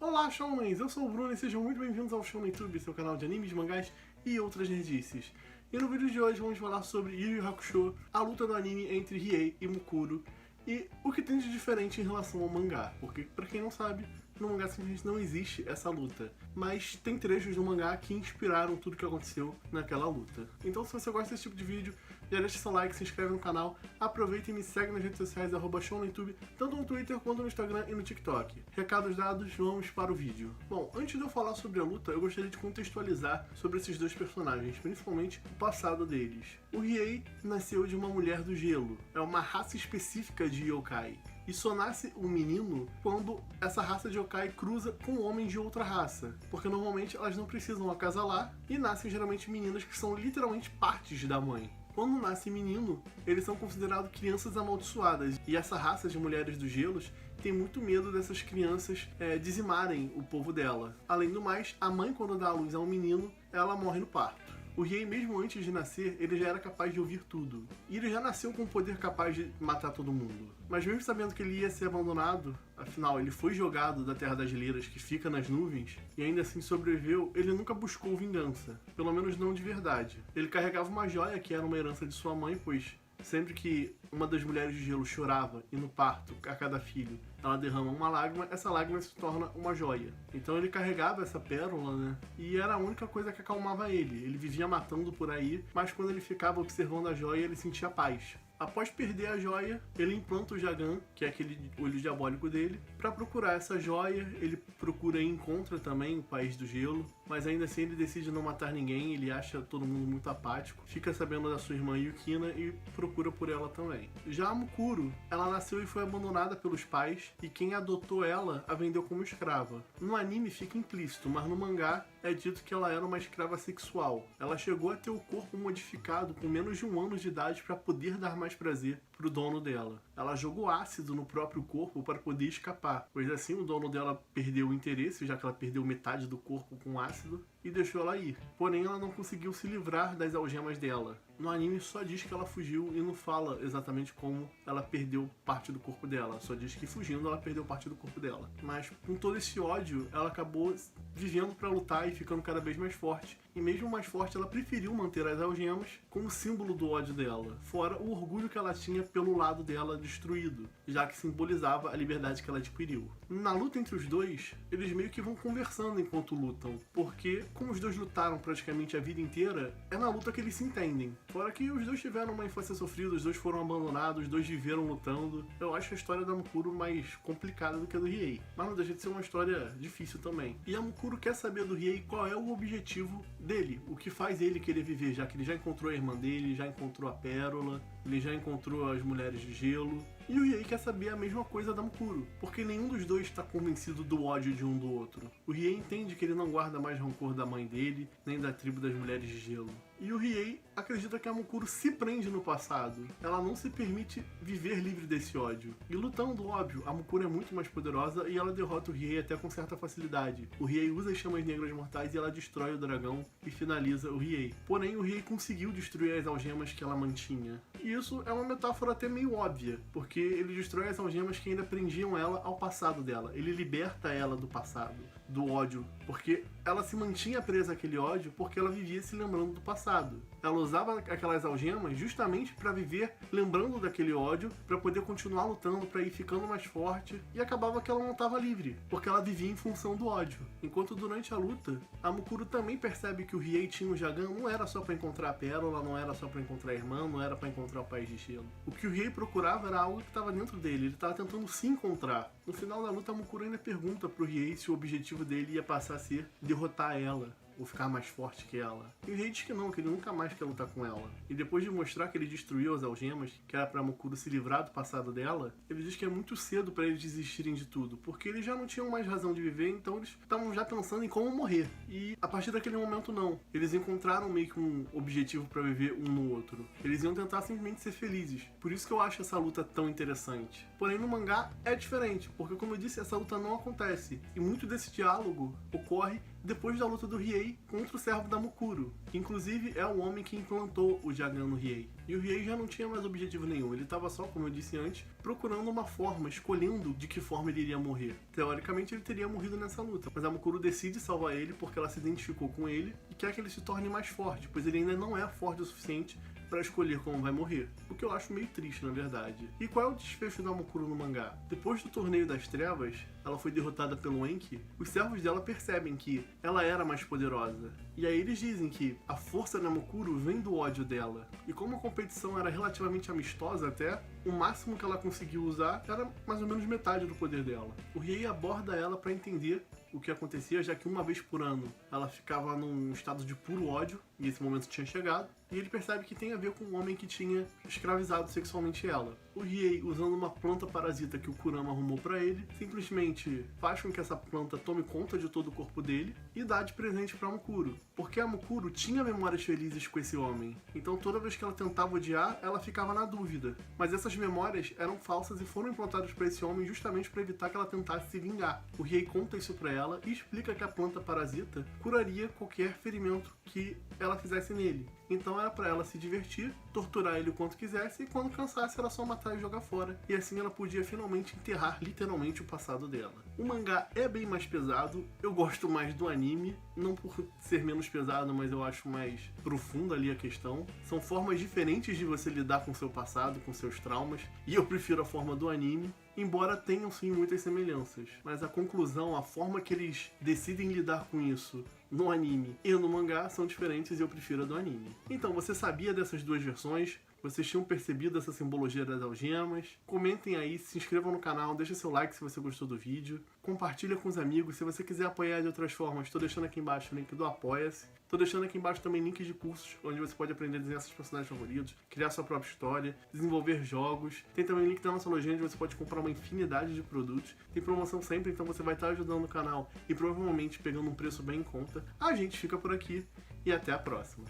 Olá, Shounens! Eu sou o Bruno e sejam muito bem-vindos ao ShonenTube, seu canal de animes, mangás e outras nerdices. E no vídeo de hoje vamos falar sobre Yu Yu Hakusho, a luta do anime entre Riei e Mukuro, e o que tem de diferente em relação ao mangá, porque, pra quem não sabe, no mangá simplesmente não existe essa luta, mas tem trechos do mangá que inspiraram tudo que aconteceu naquela luta. Então se você gosta desse tipo de vídeo, já deixa seu like, se inscreve no canal, aproveita e me segue nas redes sociais @ShonenTube, tanto no Twitter quanto no Instagram e no TikTok. Recados dados, vamos para o vídeo. Bom, antes de eu falar sobre a luta, eu gostaria de contextualizar sobre esses dois personagens, principalmente o passado deles. O Riei nasceu de uma mulher do gelo, é uma raça específica de yokai. E só nasce um menino quando essa raça de yokai cruza com um homem de outra raça. Porque normalmente elas não precisam acasalar e nascem geralmente meninas que são literalmente partes da mãe. Quando nasce menino, eles são considerados crianças amaldiçoadas. E essa raça de mulheres dos gelos tem muito medo dessas crianças dizimarem o povo dela. Além do mais, a mãe, quando dá à luz a um menino, ela morre no parto. O Riei, mesmo antes de nascer, ele já era capaz de ouvir tudo. E ele já nasceu com o poder capaz de matar todo mundo. Mas mesmo sabendo que ele ia ser abandonado, afinal, ele foi jogado da Terra das Leiras, que fica nas nuvens, e ainda assim sobreviveu, ele nunca buscou vingança. Pelo menos não de verdade. Ele carregava uma joia que era uma herança de sua mãe, pois sempre que uma das mulheres de gelo chorava e no parto, a cada filho, ela derrama uma lágrima, essa lágrima se torna uma joia. Então ele carregava essa pérola, né? E era a única coisa que acalmava ele. Ele vivia matando por aí, mas quando ele ficava observando a joia, ele sentia paz. Após perder a joia, ele implanta o Jagan, que é aquele olho diabólico dele, para procurar essa joia. Ele procura e encontra também o País do Gelo, mas ainda assim ele decide não matar ninguém, ele acha todo mundo muito apático, fica sabendo da sua irmã Yukina e procura por ela também. Já a Mukuro, ela nasceu e foi abandonada pelos pais, e quem adotou ela a vendeu como escrava. No anime fica implícito, mas no mangá é dito que ela era uma escrava sexual. Ela chegou a ter o corpo modificado com menos de 1 ano de idade para poder dar mais prazer pro dono dela. Ela jogou ácido no próprio corpo para poder escapar, pois assim o dono dela perdeu o interesse, já que ela perdeu metade do corpo com ácido, e deixou ela ir. Porém, ela não conseguiu se livrar das algemas dela. No anime só diz que ela fugiu e não fala exatamente como ela perdeu parte do corpo dela. Só diz que fugindo ela perdeu parte do corpo dela. Mas com todo esse ódio, ela acabou vivendo para lutar e ficando cada vez mais forte. E mesmo mais forte, ela preferiu manter as algemas como símbolo do ódio dela. Fora o orgulho que ela tinha pelo lado dela destruído, já que simbolizava a liberdade que ela adquiriu. Na luta entre os dois, eles meio que vão conversando enquanto lutam, porque como os dois lutaram praticamente a vida inteira, é na luta que eles se entendem. Fora que os dois tiveram uma infância sofrida, os dois foram abandonados, os dois viveram lutando. Eu acho a história da Mukuro mais complicada do que a do Riei, mas não deixa de ser uma história difícil também. E a Mukuro quer saber do Riei qual é o objetivo dele, o que faz ele querer viver, já que ele já encontrou a irmã dele, já encontrou a pérola, ele já encontrou as mulheres de gelo. E o Riei quer saber a mesma coisa da Mukuro, porque nenhum dos dois está convencido do ódio de um do outro. O Riei entende que ele não guarda mais rancor da mãe dele, nem da tribo das mulheres de gelo. E o Riei acredita que a Mukuro se prende no passado. Ela não se permite viver livre desse ódio. E lutando, óbvio, a Mukuro é muito mais poderosa e ela derrota o Riei até com certa facilidade. O Riei usa as chamas negras mortais e ela destrói o dragão e finaliza o Riei. Porém, o Riei conseguiu destruir as algemas que ela mantinha. E isso é uma metáfora até meio óbvia, porque ele destrói as algemas que ainda prendiam ela ao passado dela. Ele liberta ela do passado, do ódio, porque ela se mantinha presa àquele ódio porque ela vivia se lembrando do passado. Ela usava aquelas algemas justamente para viver lembrando daquele ódio, para poder continuar lutando, para ir ficando mais forte, e acabava que ela não estava livre, porque ela vivia em função do ódio. Enquanto durante a luta, a Mukuro também percebe que o Riei tinha o Jagan não era só para encontrar a pérola, não era só para encontrar a irmã, não era para encontrar o País de Gelo. O que o Riei procurava era algo que estava dentro dele, ele estava tentando se encontrar. No final da luta, a Mukuro ainda pergunta pro Riei se o objetivo dele ia passar a ser derrotar ela, ou ficar mais forte que ela. E o Riei diz que não, que ele nunca mais quer lutar com ela. E depois de mostrar que ele destruiu as algemas, que era pra Mukuro se livrar do passado dela, ele diz que é muito cedo pra eles desistirem de tudo, porque eles já não tinham mais razão de viver, então eles estavam já pensando em como morrer. E a partir daquele momento não. Eles encontraram meio que um objetivo pra viver um no outro. Eles iam tentar simplesmente ser felizes. Por isso que eu acho essa luta tão interessante. Porém no mangá é diferente, porque como eu disse, essa luta não acontece. E muito desse diálogo ocorre depois da luta do Riei contra o servo da Mukuro, que inclusive é o homem que implantou o Sharingan no Riei. E o Riei já não tinha mais objetivo nenhum, ele estava só, como eu disse antes, procurando uma forma, escolhendo de que forma ele iria morrer. Teoricamente ele teria morrido nessa luta, mas a Mukuro decide salvar ele porque ela se identificou com ele e quer que ele se torne mais forte, pois ele ainda não é forte o suficiente para escolher como vai morrer, o que eu acho meio triste, na verdade. E qual é o desfecho da Mukuro no mangá? Depois do Torneio das Trevas, ela foi derrotada pelo Enki, os servos dela percebem que ela era mais poderosa. E aí eles dizem que a força da Mukuro vem do ódio dela. E como a competição era relativamente amistosa até, o máximo que ela conseguiu usar era mais ou menos metade do poder dela. O Riei aborda ela para entender o que acontecia, já que uma vez por ano ela ficava num estado de puro ódio, e esse momento tinha chegado, e ele percebe que tem a ver com um homem que tinha escravizado sexualmente ela. O Riei, usando uma planta parasita que o Kurama arrumou para ele, simplesmente faz com que essa planta tome conta de todo o corpo dele e dá de presente para Mukuro, porque a Mukuro tinha memórias felizes com esse homem, então toda vez que ela tentava odiar, ela ficava na dúvida. Mas essas memórias eram falsas e foram implantadas para esse homem justamente para evitar que ela tentasse se vingar. O Riei conta isso para ela e explica que a planta parasita curaria qualquer ferimento que ela fizesse nele. Então era para ela se divertir, torturar ele o quanto quisesse e quando cansasse era só matar e jogar fora. E assim ela podia finalmente enterrar literalmente o passado dela. O mangá é bem mais pesado, eu gosto mais do anime, não por ser menos pesado, mas eu acho mais profundo ali a questão. São formas diferentes de você lidar com seu passado, com seus traumas, e eu prefiro a forma do anime. Embora tenham sim muitas semelhanças, mas a conclusão, a forma que eles decidem lidar com isso no anime e no mangá são diferentes e eu prefiro a do anime. Então, você sabia dessas duas versões? Vocês tinham percebido essa simbologia das algemas? Comentem aí, se inscrevam no canal, deixa seu like se você gostou do vídeo, compartilha com os amigos, se você quiser apoiar de outras formas, estou deixando aqui embaixo o link do Apoia-se. Estou deixando aqui embaixo também links de cursos, onde você pode aprender a desenhar seus personagens favoritos, criar sua própria história, desenvolver jogos. Tem também o link da nossa lojinha, onde você pode comprar uma infinidade de produtos. Tem promoção sempre, então você vai estar ajudando o canal e provavelmente pegando um preço bem em conta. A gente fica por aqui e até a próxima.